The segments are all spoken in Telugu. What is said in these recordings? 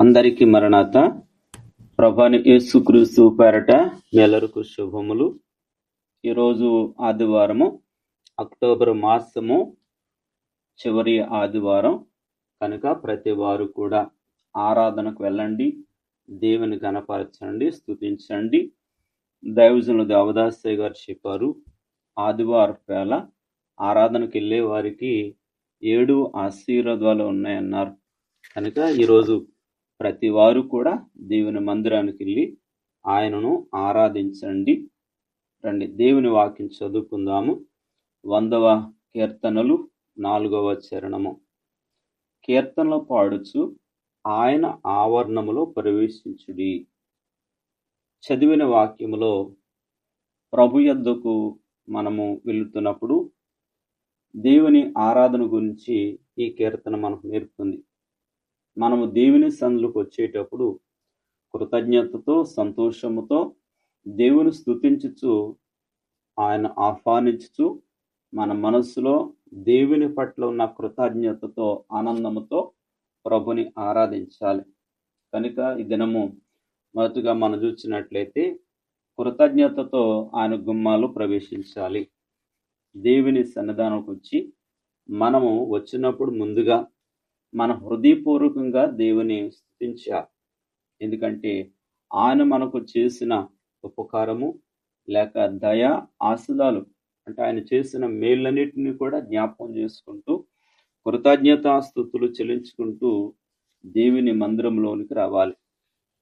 అందరికీ మరణాత. ప్రభువైన యేసుక్రీస్తు పేరట మీ అందరికీ శుభములు. ఈరోజు ఆదివారము, అక్టోబర్ మాసము చివరి ఆదివారం కనుక ప్రతి వారు కూడా ఆరాధనకు వెళ్ళండి, దేవుని గణపరచండి, స్తుతించండి. దైవజనులు దేవదాసయ్య గారు చెప్పారు, ఆదివారం వేళ ఆరాధనకు వెళ్ళే వారికి 7 ఆశీర్వాదాలు ఉన్నాయన్నారు. కనుక ఈరోజు ప్రతి వారు కూడా దేవుని మందిరానికి వెళ్ళి ఆయనను ఆరాధించండి. రండి, దేవుని వాక్యం చదువుకుందాము. 100వ కీర్తనలు 4వ చరణము. కీర్తనలు పాడుచు ఆయన ఆవరణములో ప్రవేశించుడి. చదివిన వాక్యములో ప్రభు యొద్దకు మనము వెళుతున్నప్పుడు దేవుని ఆరాధన గురించి ఈ కీర్తన మనకు నేర్పుతుంది. మనము దేవుని సన్నిధికి వచ్చేటప్పుడు కృతజ్ఞతతో, సంతోషముతో దేవుని స్తుతించుచు, ఆయన ఆహ్వానించుచు, మన మనస్సులో దేవుని పట్ల ఉన్న కృతజ్ఞతతో, ఆనందముతో ప్రభుని ఆరాధించాలి. కనుక ఈ దినము మొదటగా మనం చూసినట్లయితే కృతజ్ఞతతో ఆయన గుమ్మాలు ప్రవేశించాలి. దేవుని సన్నిధానంకి వచ్చి మనము వచ్చినప్పుడు ముందుగా మన హృదయపూర్వకంగా దేవుని స్తుతించాలి. ఎందుకంటే ఆయన మనకు చేసిన ఉపకారము లేక దయ, ఆశీర్వాదాలు అంటే ఆయన చేసిన మేళ్ళన్నిటిని కూడా జ్ఞాపకం చేసుకుంటూ కృతజ్ఞతాస్తుతులు చెల్లించుకుంటూ దేవుని మందిరంలోనికి రావాలి.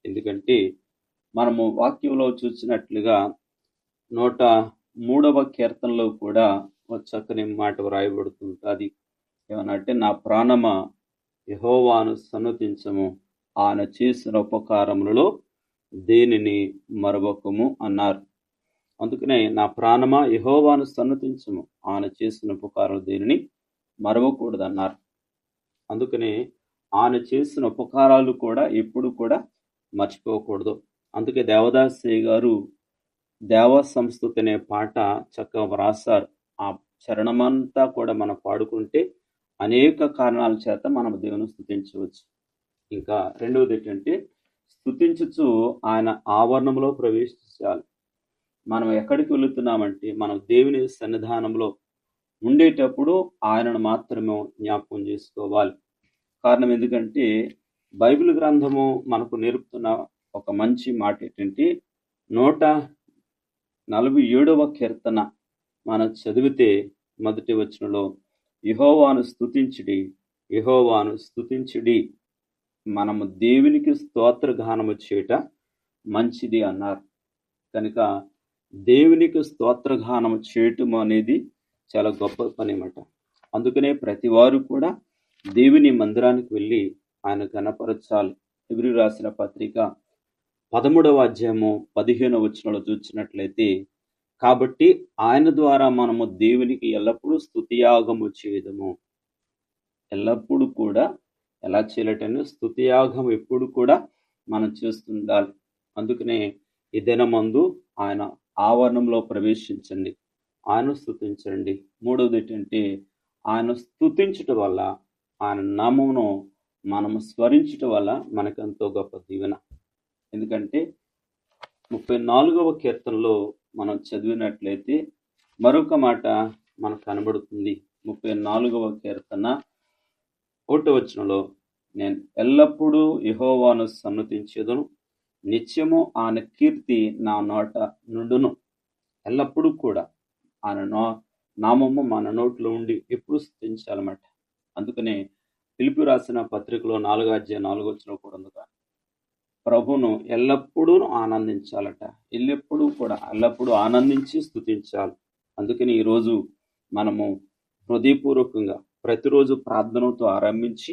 ఎందుకంటే మనము వాక్యంలో చూసినట్లుగా 103వ కీర్తనలో కూడా ఒక చక్కని మాట వ్రాయబడుతుంటుంది. ఏమనంటే, నా ప్రాణమా యెహోవాను సన్నుతించము, ఆయన చేసిన ఉపకారములలో దేనిని మరవకము అన్నారు. అందుకనే నా ప్రాణమా యెహోవాను సన్నుతించము, ఆయన చేసిన ఉపకారం దేనిని మరవకూడదు అన్నారు. అందుకనే ఆయన చేసిన ఉపకారాలు కూడా ఎప్పుడు కూడా మర్చిపోకూడదు. అందుకే దేవదాసయ్య గారు దేవ సంస్థుతి అనే పాట చక్కగా వ్రాసారు. ఆ చరణమంతా కూడా మనం పాడుకుంటే అనేక కారణాల చేత మనం దేవుని స్తుతించవచ్చు. ఇంకా రెండవది ఏంటంటే, స్తుతించుచు ఆయన ఆవరణంలో ప్రవేశించాలి. మనం ఎక్కడికి వెళుతున్నామంటే మనం దేవుని సన్నిధానంలో ఉండేటప్పుడు ఆయనను మాత్రమే జ్ఞాపకం చేసుకోవాలి. కారణం ఎందుకంటే బైబిల్ గ్రంథము మనకు నేర్పుతున్న ఒక మంచి మాట ఏంటంటే, 147వ కీర్తన మనం చదివితే మొదటి వచనంలో యెహోవాను స్తుతించుడి, యెహోవాను స్తుతించుడి, మనము దేవునికి స్తోత్రగానము చేయట మంచిది అన్నారు. కనుక దేవునికి స్తోత్రగానము చేయటం అనేది చాలా గొప్ప పని అన్నమాట. అందుకనే ప్రతి వారు కూడా దేవుని మందిరానికి వెళ్ళి ఆయన గణపరచాలి. హెబ్రీ రాసిన పత్రిక 13వ అధ్యాయము 15వ వచనంలో చూసినట్లయితే, కాబట్టి ఆయన ద్వారా మనము దేవునికి ఎల్లప్పుడూ స్తుతియాగము చేయదము. ఎల్లప్పుడూ కూడా ఎలా చేయలేటని స్తుతియాగం ఎప్పుడు కూడా మనం చేస్తుండాలి. అందుకనే ఈ దినమందు ఆయన ఆవరణంలో ప్రవేశించండి, ఆయన స్తుతించండి. మూడవది ఏంటంటే, ఆయన స్తుతించటం వల్ల, ఆయన నామమును మనము స్మరించటం వల్ల మనకెంతో గొప్ప దీవెన. ఎందుకంటే 34వ కీర్తనలో మనం చదివినట్లయితే మరొక మాట మనకు కనబడుతుంది. 34వ కీర్తన 1వ వచనంలో, నేను ఎల్లప్పుడూ యెహోవాను సన్నుతించెదను, నిత్యము ఆయన కీర్తి నా నోట నుండును. ఎల్లప్పుడూ కూడా ఆయన నామము మన నోట్లో ఉండి ఎప్పుడు స్తుతించాలన్నమాట. అందుకనే ఫిలిప్పీ రాసిన పత్రికలో 4వ అధ్యాయం 4వ వచనం కూడా ఉంది, ప్రభును ఎల్లప్పుడూ ఆనందించాలట. ఎల్లప్పుడూ ఆనందించి స్తుతించాలి. అందుకని ఈరోజు మనము హృదయపూర్వకంగా ప్రతిరోజు ప్రార్థనతో ఆరంభించి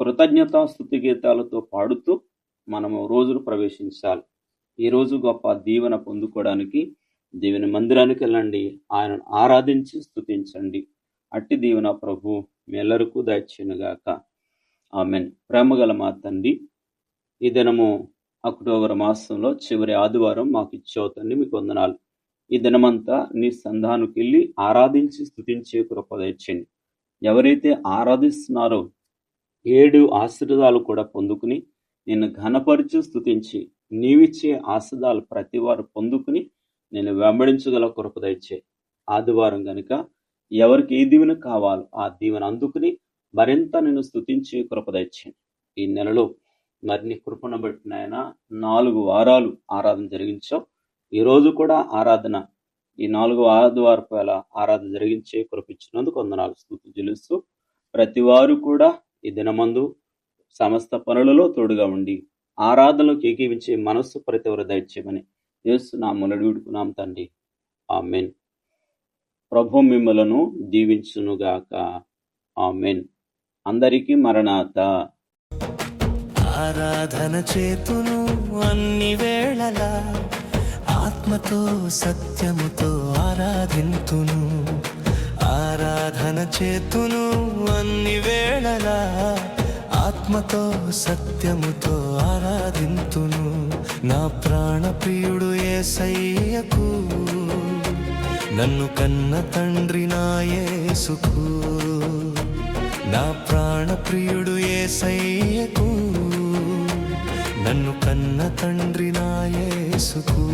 కృతజ్ఞతా స్తుతి గీతాలతో పాడుతూ మనము రోజును ప్రవేశించాలి. ఈరోజు గొప్ప దీవెన పొందుకోవడానికి దేవుని మందిరానికి వెళ్ళండి, ఆయనను ఆరాధించి స్తుతించండి. అట్టి దీవెన ప్రభు మీ ಎಲ್ಲರಿಗೂ దయచేయునుగాక. ఆమేన్. ప్రేమగల మా తండ్రి, ఈ దినము అక్టోబర్ మాసంలో చివరి ఆదివారం మాకు ఇచ్చావు తండ్రి, మీకు వందనాలు. ఈ దినమంతా నీ సంధానికి వెళ్ళి ఆరాధించి స్తుతించే కృప దయచేయండి. ఎవరైతే ఆరాధిస్తున్నారో 7 ఆశీర్వాదాలు కూడా పొందుకుని నిన్ను ఘనపరచు స్తుతించి నీవిచ్చే ఆశీర్వాదాలు ప్రతి వారు పొందుకుని నేను వెంబడించగల కృప దయచేయి. ఆదివారం గనుక ఎవరికి ఏ దీవెన కావాలో ఆ దీవెన అందుకుని మరింత నేను స్తుతించే కృప దయచేయండి. ఈ నెలలో మరిన్ని కృపను బట్టి నాయన 4 వారాలు ఆరాధన జరిగించావు. ఈ రోజు కూడా ఆరాధన, ఈ 4వ ఆదివారపు వేళ ఆరాధన జరిగించే కృప ఇచ్చినందుకు వందనాలు స్తుతులు చెల్లిస్తూ ప్రతి వారు కూడా ఈ దినమందు సమస్త పనులలో తోడుగా ఉండి ఆరాధనలోకి ఏకీవించే మనస్సు ప్రతి ఒక్కరు దయచేయమని యేసునామమున వేడుకున్నాం తండ్రి, ఆమేన్. ప్రభు మిమ్మలను దీవించునుగాక, ఆమేన్. అందరికీ మరణాత. ఆరాధన చేతును అన్ని వేళలా, ఆత్మతో సత్యముతో ఆరాధింతును. ఆరాధన చేతును అన్ని వేళలా, ఆత్మతో సత్యముతో ఆరాధింతును. నా ప్రాణ ప్రియుడు యేసయ్యకు, నన్ను కన్న తండ్రి నా యేసుకు. నా ప్రాణ ప్రియుడు యేసయ్యకు, నన్ను కన్న తండ్రి నా యేసుకు.